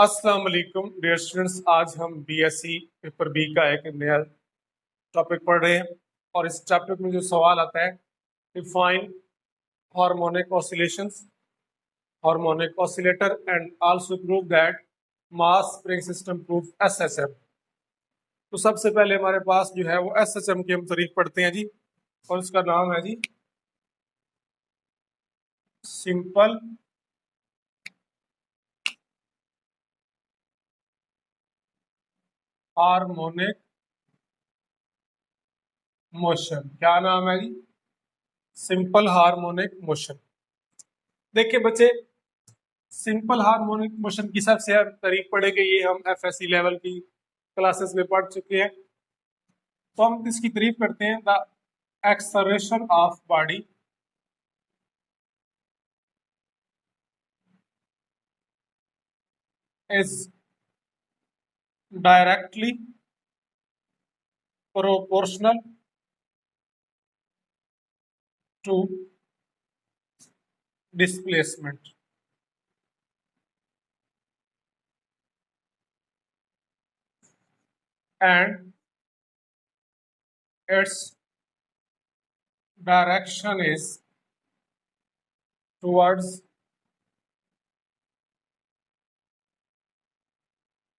अस्सलाम वालेकुम dear students. आज हम बीएससी पेपर बी का एक नया टॉपिक पढ़ रहे हैं और इस टॉपिक में जो सवाल आता है, define harmonic oscillations, harmonic oscillator and also prove that mass spring system prove SSM. तो सबसे पहले हमारे पास जो है वो एसएसएम की हम तारीफ पढ़ते हैं जी, और उसका नाम है जी सिंपल हार्मोनिक मोशन। क्या नाम है जी? Simple harmonic motion. देखिए बच्चे, सिंपल हार्मोनिक मोशन की सबसे तारीफ पढ़ेंगे, ये हम एफएससी लेवल की क्लासेस में पढ़ चुके हैं। तो हम इसकी तारीफ करते हैं, the acceleration of body is directly proportional to displacement. And its direction is towards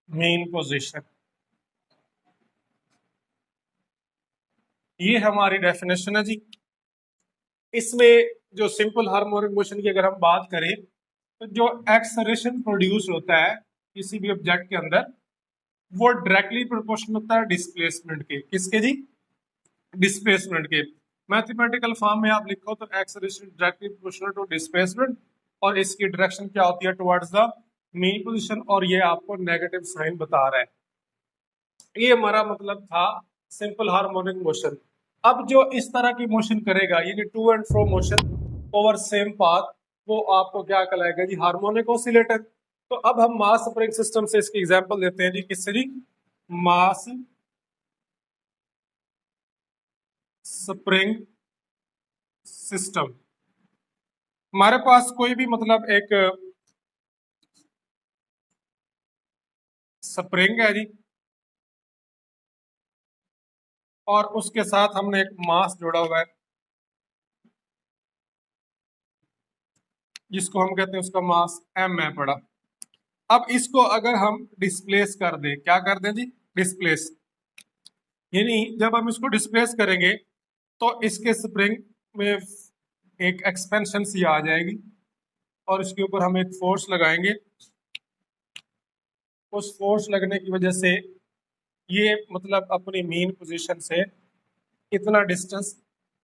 mean position. ये हमारी डेफिनेशन है जी। इसमें जो सिंपल हार्मोनिक मोशन की अगर हम बात करें, तो जो एक्सलरेशन प्रोड्यूस होता है किसी भी ऑब्जेक्ट के अंदर, वो डायरेक्टली प्रोपोर्शनल होता है डिस्प्लेसमेंट के। किसके जी? डिस्प्लेसमेंट के। मैथमेटिकल फॉर्म में आप लिखो तो acceleration directly proportional to displacement, और इसकी डायरेक्शन क्या होती है? टुवर्ड्स द मीन पोजीशन, और ये आपको नेगेटिव साइन बता रहा है। ये हमारा मतलब था सिंपल हार्मोनिक मोशन। अब जो इस तरह की मोशन करेगा, यानी to and fro motion over same path, वो आपको क्या कहलाएगा जी? Harmonic oscillator. तो अब हम मास स्प्रिंग सिस्टम से इसकी एग्जांपल देते हैं जी। किससे जी? Mass spring system. हमारे पास कोई भी मतलब एक स्प्रिंग है जी, और उसके साथ हमने एक मास जोड़ा हुआ है जिसको हम कहते हैं, उसका मास m है पड़ा। अब इसको अगर हम डिस्प्लेस कर दें, क्या कर दें जी? डिस्प्लेस, यानी जब हम इसको डिस्प्लेस करेंगे तो इसके स्प्रिंग में एक एक्सपेंशन सी आ जाएगी, और इसके ऊपर हम एक फोर्स लगाएंगे। उस फोर्स लगने की वजह से ये मतलब अपनी मेन पोजीशन से इतना डिस्टेंस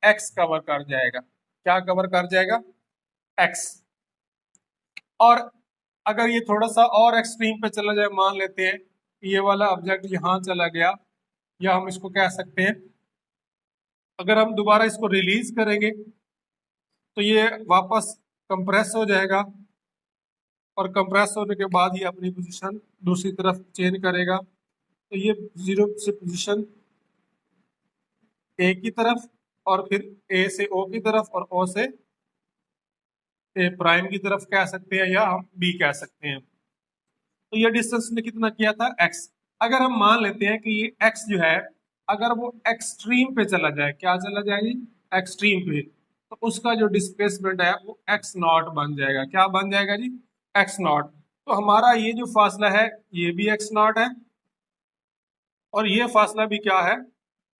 x कवर कर जाएगा। क्या कवर कर जाएगा? x। और अगर ये थोड़ा सा और एक्सट्रीम पे चला जाए, मान लेते हैं ये वाला ऑब्जेक्ट यहाँ चला गया, या हम इसको कह सकते हैं, अगर हम दोबारा इसको रिलीज करेंगे तो ये वापस कंप्रेस हो जाएगा, और कंप्रेस होने के बाद ही अपनी पोजीशन दूसरी तरफ चेंज करेगा। तो ये जीरो से पोजीशन ए की तरफ, और फिर ए से ओ की तरफ, और ओ से ए प्राइम की तरफ कह सकते हैं, या हम बी कह सकते हैं। तो ये डिस्टेंस ने कितना किया था? एक्स। अगर हम मान लेते हैं कि ये एक्स जो है, अगर वो एक्सट्रीम पे चला जाए, क्या चला जाएगी? एक्सट्रीम पे, तो उसका जो डिस्प्लेसमेंट है वो एक्स नॉट बन जाएगा। क्या बन जाएगा जी? X not. तो हमारा ये जो फासला है, ये भी एक्स नॉट है, और ये फासला भी क्या है?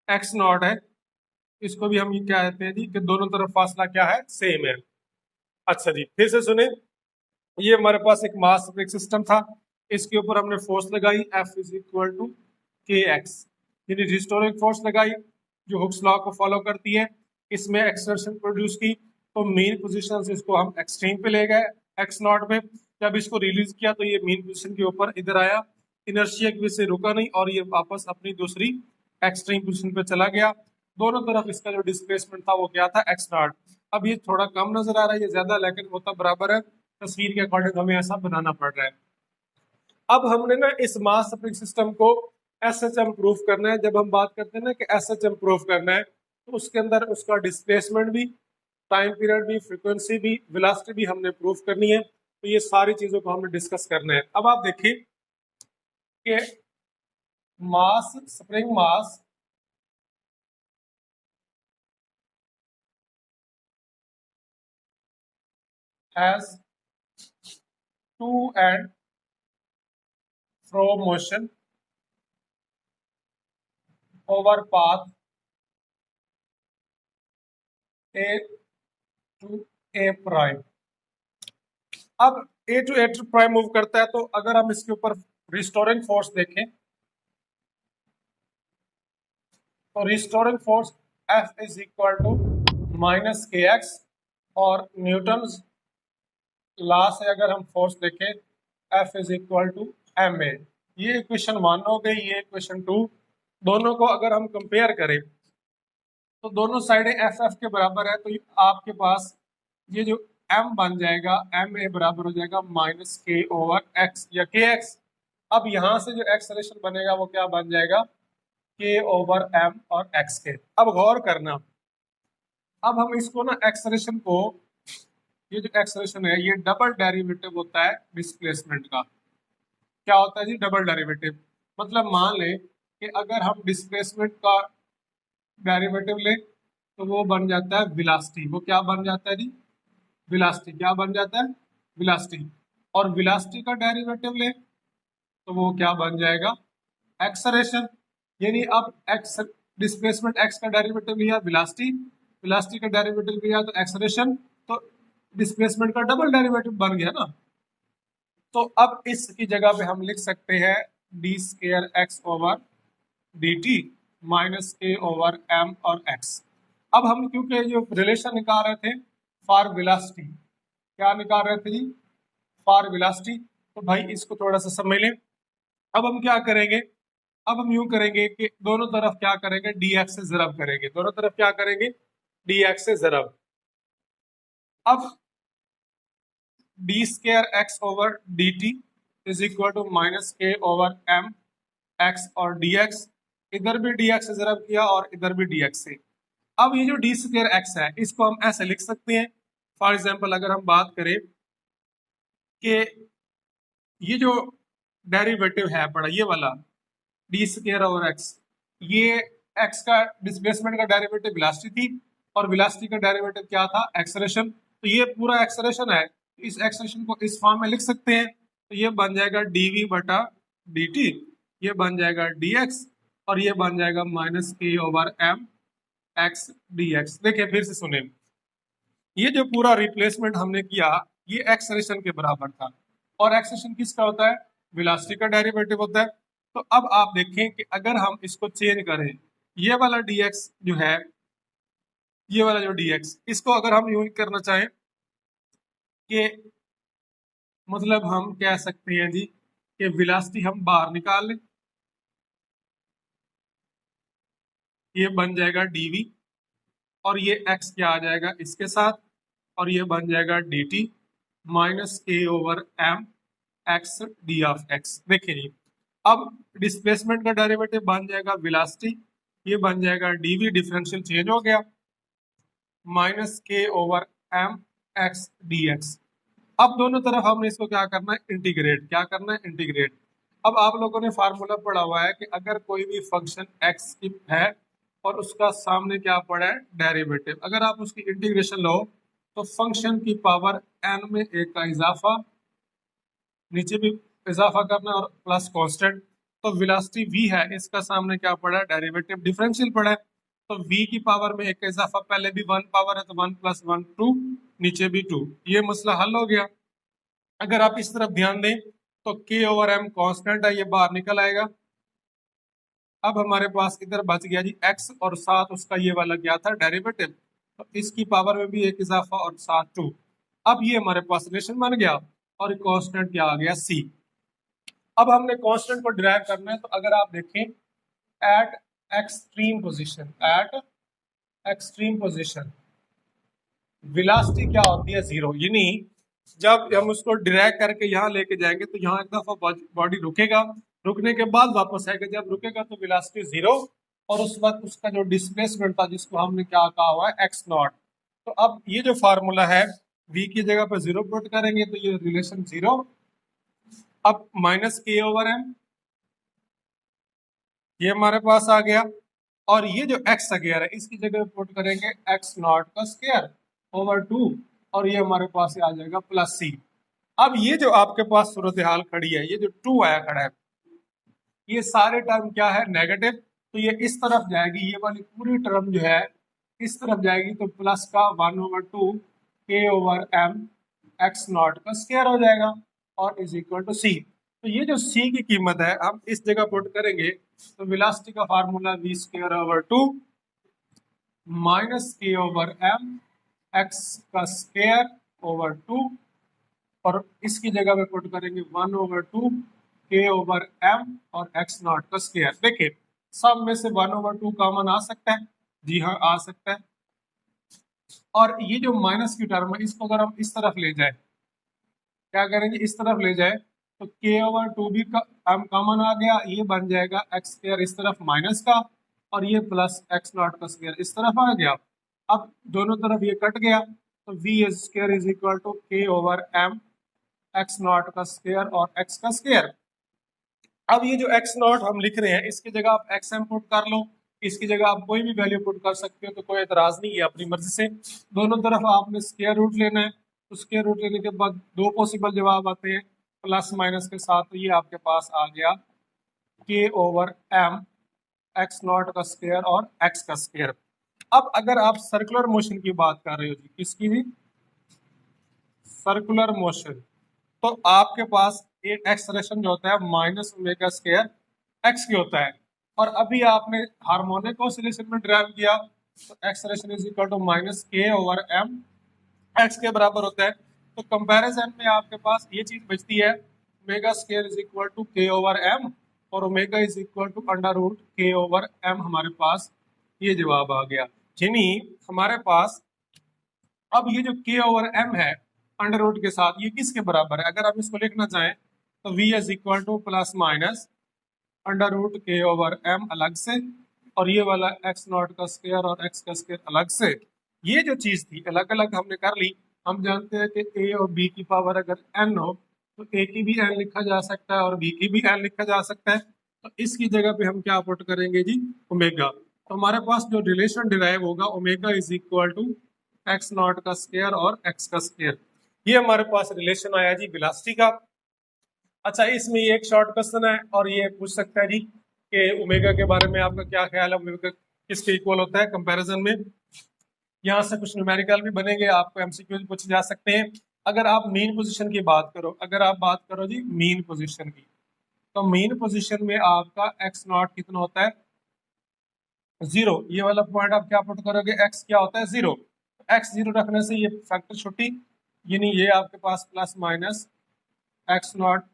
एक्स नॉट है। इसको भी हम ये क्या कहते हैं जी, कि दोनों तरफ फासला क्या है? सेम है। अच्छा जी, फिर से सुने। ये हमारे पास एक मास स्प्रिंग सिस्टम था, इसके ऊपर हमने फोर्स लगाई F इज इक्वल टू के एक्स, यानी रिस्टोरिंग फोर्स लगाई जो हुक्स लॉ को फॉलो करती है। इसमें एक्सर्शन प्रोड्यूस की, तो मेन पोजीशन से इसको हम एक्सट्रीम पे ले गए एक्स नॉट पे। जब इसको रिलीज किया तो ये मेन पोजीशन के ऊपर इधर आया, इनर्शिया की वजह से रुका नहीं, और ये वापस अपनी दूसरी एक्सट्रीम पोजीशन पे चला गया। दोनों तरफ इसका जो डिस्प्लेसमेंट था वो क्या था? X not. अब ये थोड़ा कम नजर आ रहा है, ये ज्यादा, लेकिन होता बराबर है। तस्वीर के अकॉर्डिंग हमें ऐसा बनाना पड़ रहा है। अब हमने ना इस मास स्प्रिंग सिस्टम को एसएचएम प्रूफ करना है। जब हम बात करते हैं ना कि एसएचएम प्रूफ करना है, तो उसके अंदर उसका डिस्प्लेसमेंट भी, टाइम पीरियड भी, फ्रीक्वेंसी भी, वेलोसिटी भी हमने प्रूफ करनी है। तो ये सारी चीजों को हमने डिस्कस करना है। अब आप देखिए, कि mass, spring mass has to and fro motion over path A to A prime. अब ए टू प्राइम मूव करता है, तो अगर हम इसके ऊपर रिस्टोरिंग फोर्स देखें तो restoring force F is equal to minus k x, और न्यूटन लॉ से अगर हम फोर्स देखें F is equal to m a. ये इक्वेशन 1 हो गई, ये इक्वेशन 2। दोनों को अगर हम कंपेयर करें तो दोनों साइडें एफ एफ के बराबर है, तो आपके पास ये जो m बन जाएगा, एम ए बराबर हो जाएगा माइनस के ओवर एक्स या के एक्स। अब यहां से जो एक्सलेशन बनेगा वो क्या बन जाएगा, के ओवर एम और एक्स के। अब गौर करना, अब हम इसको ना एक्सलेशन को, ये जो एक्सलेशन है ये डबल डेरिवेटिव होता है डिस्प्लेसमेंट का। क्या होता है जी, डबल डेरिवेटिव। मतलब मान लें कि अगर हम डिस्प्लेसमेंट का डेरिवेटिव लें तो वो बन जाता है वेलोसिटी। वो क्या बन जाता है जी, वेलोसिटी। क्या बन जाता है, वेलोसिटी। और वेलोसिटी का डेरिवेटिव लें तो वो क्या बन जाएगा, एक्सेलरेशन। यानी अब एक्स, डिस्प्लेसमेंट एक्स का डेरिवेटिव लिया वेलोसिटी, वेलोसिटी का डेरिवेटिव लिया तो एक्सेलरेशन, तो डिस्प्लेसमेंट का डबल डेरिवेटिव बन गया ना। तो अब इसकी जगह पे हम लिख सकते हैं D square x over d T minus k over m और एक्स। अब हम क्योंकि जो रिलेशन निकाल रहे थे फॉर वेलोसिटी, क्या निकाल रहे थे जी, फॉर वेलोसिटी, तो भाई इसको थोड़ा सा समझ लें। अब हम क्या करेंगे, अब हम यूं करेंगे कि दोनों तरफ क्या करेंगे, डी एक्स से जरब करेंगे। दोनों तरफ क्या करेंगे, डी एक्स से जरब। अब d square x over d t is equal to minus k over m x और डी एक्स। इधर भी डी एक्स से जरब किया और इधर भी डी एक्स से। अब ये जो डी स्क्वायर एक्स है इसको हम ऐसे लिख सकते हैं। फॉर एग्जाम्पल अगर हम बात करें कि ये जो डेरिवेटिव है पड़ा ये वाला डी स्क्वायर ओवर एक्स, ये एक्स का डिस्प्लेसमेंट का डेरिवेटिव वेलोसिटी थी और वेलोसिटी का डेरिवेटिव क्या था, एक्सेलरेशन। तो ये पूरा एक्सेलरेशन है, इस एक्सेलरेशन को इस फॉर्म में लिख सकते हैं। तो ये बन जाएगा डीवी बटा डी टी, ये बन जाएगा डी एक्स, और ये बन जाएगा minus k over m x d x. देखिए फिर से सुने, ये जो पूरा रिप्लेसमेंट हमने किया ये एक्सेलरेशन के बराबर था, और एक्सेलरेशन किसका होता है, वेलोसिटी का डेरिवेटिव होता है। तो अब आप देखें कि अगर हम इसको चेंज करें, ये वाला dx जो है, ये वाला जो dx, इसको अगर हम यूज करना चाहें कि मतलब हम कह सकते हैं जी कि वेलोसिटी हम बाहर निकाल लें, ये बन जाएगा dv, और ये x क्या आ जाएगा इसके साथ, और ये बन जाएगा dt minus k over m x d of x. देखिए जी, अब डिस्प्लेसमेंट का डेरिवेटिव बन जाएगा वेलोसिटी, ये बन जाएगा dv, डिफरेंशियल चेंज हो गया, minus k over m x d x. अब दोनों तरफ हमने इसको क्या करना है, इंटीग्रेट। क्या करना है, इंटीग्रेट। अब आप लोगों ने फार्मूला पढ़ा हुआ है कि अगर कोई भी फंक्शन एक्स की है और उसका सामने क्या पड़ा है, डेरिवेटिव, अगर आप उसकी इंटीग्रेशन लो तो फंक्शन की पावर एन में एक का इजाफा, नीचे भी इजाफा करना और प्लस कांस्टेंट। तो वेलोसिटी v है, इसका सामने क्या पड़ा है, डेरिवेटिव डिफरेंशियल पड़ा है। तो v की पावर में एक का इजाफा, पहले भी 1 पावर है तो 1 प्लस 1 2, नीचे भी 2। ये मसला हल हो गया। अगर आप इस तरफ ध्यान दें तो k ओवर m कांस्टेंट है, ये बाहर निकल आएगा। अब हमारे पास इधर बच गया जी x, और साथ उसका ये वाला क्या था, डेरिवेटिव। तो इसकी पावर में भी एक इजाफा और साथ 2। अब ये हमारे पास रिलेशन बन गया, और कांस्टेंट क्या आ गया, c। अब हमने कांस्टेंट को डिराइव करना है, तो अगर आप देखें eight extreme position, eight extreme position velocity क्या होती है, जीरो। यानी जब हम उसको डिराइव करके यहाँ लेके जाएंगे तो यहाँ एक दफा बॉडी रुकेगा, रुकने के बाद वापस आएगा, जब रुकेगा तो वेलोसिटी जीरो, और उस वक्त उसका जो डिस्प्लेसमेंट था जिसको हमने क्या कहा हुआ है, एक्स नॉट। तो अब ये जो फार्मूला है v की जगह पर जीरो पुट करेंगे तो ये रिलेशन जीरो। अब माइनस के ओवर एम ये हमारे पास आ गया, और ये जो एक्स स्क्वायर है इसकी जगह पुट करेंगे एक्स नॉट का स्क्वायर ओवर 2, और ये हमारे पास आ जाएगा प्लस सी। अब ये जो आपके पास सूरत हाल खड़ी है, ये जो 2 आया खड़ा है, ये सारे टर्म क्या है नेगेटिव, तो ये इस तरफ जाएगी, ये वाली पूरी टर्म जो है इस तरफ जाएगी, तो प्लस का 1/2 के ओवर एम एक्स नॉट का स्क्वायर हो जाएगा और इज इक्वल टू सी। तो ये जो सी की कीमत है हम इस जगह पुट करेंगे, तो वेलोसिटी का formula v square over 2 minus k over m x का स्क्वायर ओवर 2, और इसकी जगह में पुट करेंगे 1/2 के ओवर एम और एक्स नॉट का स्क्वायर। देखिए सब में से 1/2 कॉमन आ सकता है, जी हाँ आ सकता है, और ये जो माइनस की टर्म है इसको अगर हम इस तरफ ले जाए, क्या करेंगे इस तरफ ले जाए, तो के ओवर 2 भी एम कॉमन आ गया, ये बन जाएगा एक्स स्क्वायर इस तरफ माइनस का, और ये प्लस एक्स नॉट का स्क्वायर इस तरफ आ गया। अब दोनों तरफ ये कट गया, तो v square is equal to k over m x naught का स्क्वायर और एक्स का स्क्वायर। अब ये जो एक्स नॉट हम लिख रहे हैं इसकी जगह आप एक्स एम पुट कर लो, इसकी जगह आप कोई भी वैल्यू पुट कर सकते हो, तो कोई एतराज नहीं है, अपनी मर्जी से। दोनों तरफ आपने स्क्वायर रूट लेना है, तो स्क्वायर रूट लेने के बाद दो पॉसिबल जवाब आते हैं प्लस माइनस के साथ, तो ये आपके पास आ गया के ओवर एम एक्स नॉट का स्क्वायर और एक्स का स्क्वायर। अब अगर आप सर्कुलर मोशन की बात कर रहे हो जी, किसकी भी सर्कुलर मोशन, तो आपके पास एक एक्सलेशन जो होता है माइनस ओमेगा स्क्वायर एक्स की होता है, और अभी आपने हार्मोनिक ऑसिलेशन में ड्राइव किया, तो acceleration is equal to minus k over m x के बराबर होता है। तो कंपैरिजन में आपके पास ये चीज बचती है, omega square is equal to k over m और omega is equal to under root k over m, हमारे पास ये जवाब आ गया। यानी हमारे पास अब ये जो के ओवर एम है अंडर रूट के साथ, ये किसके बराबर है, अगर हम इसको लिखना चाहें तो v is equal to plus minus under root k over m अलग से, और ये वाला एक्स नॉट का स्क्वायर और एक्स का स्क्वायर अलग से। ये जो चीज थी अलग अलग हमने कर ली। हम जानते हैं कि a और b की पावर अगर n हो तो a की भी n लिखा जा सकता है और b की भी n लिखा जा सकता है, तो इसकी जगह पे हम क्या पुट करेंगे जी ओमेगा। तो हमारे पास जो रिलेशन डिराइव होगा omega is equal to x naught का स्क्वायर और एक्स का स्क्वायर, ये हमारे पास रिलेशन आया जी वेलोसिटी का। अच्छा इसमें ये एक शॉर्ट क्वेश्चन है और ये पूछ सकता है जी कि ओमेगा के बारे में आपका क्या ख्याल है, ओमेगा किसके इक्वल होता है कंपैरिजन में। यहाँ से कुछ न्यूमेरिकल भी बनेंगे, आपको एमसीक्यू पूछे जा सकते हैं। अगर आप मीन पोजीशन की बात करो, अगर आप बात करो जी मीन पोजीशन की, तो मीन पोजीशन में आपका एक्स नॉट कितना होता है 0, ये वाला पॉइंट आप क्या पुट करोगे एक्स क्या होता है 0, एक्स 0 रखने से ये फैक्टर छुट्टी, यानी ये आपके पास प्लस माइनस एक्स नॉट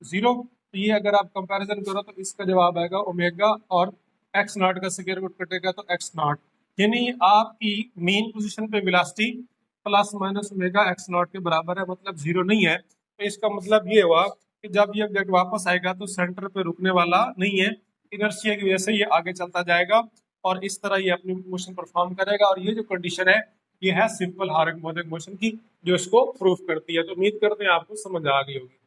0। तो ये अगर आप कंपैरिजन करो तो इसका जवाब आएगा ओमेगा और एक्स नॉट का स्क्वायर रूट कटेगा तो एक्स नॉट, यानी आपकी मेन पोजीशन पे velocity plus minus omega x not के बराबर है, मतलब 0 नहीं है। तो इसका मतलब ये हुआ कि जब ये ऑब्जेक्ट वापस आएगा तो सेंटर पे रुकने वाला नहीं है, इनर्शिया की वजह से ये आगे चलता जाएगा और इस तरह ये अपनी मोशन परफॉर्म करेगा। और ये जो कंडीशन है ये है सिंपल हार्मोनिक मोशन की, जो इसको प्रूफ करती है। तो उम्मीद करते हैं आपको समझ आ गई होगी।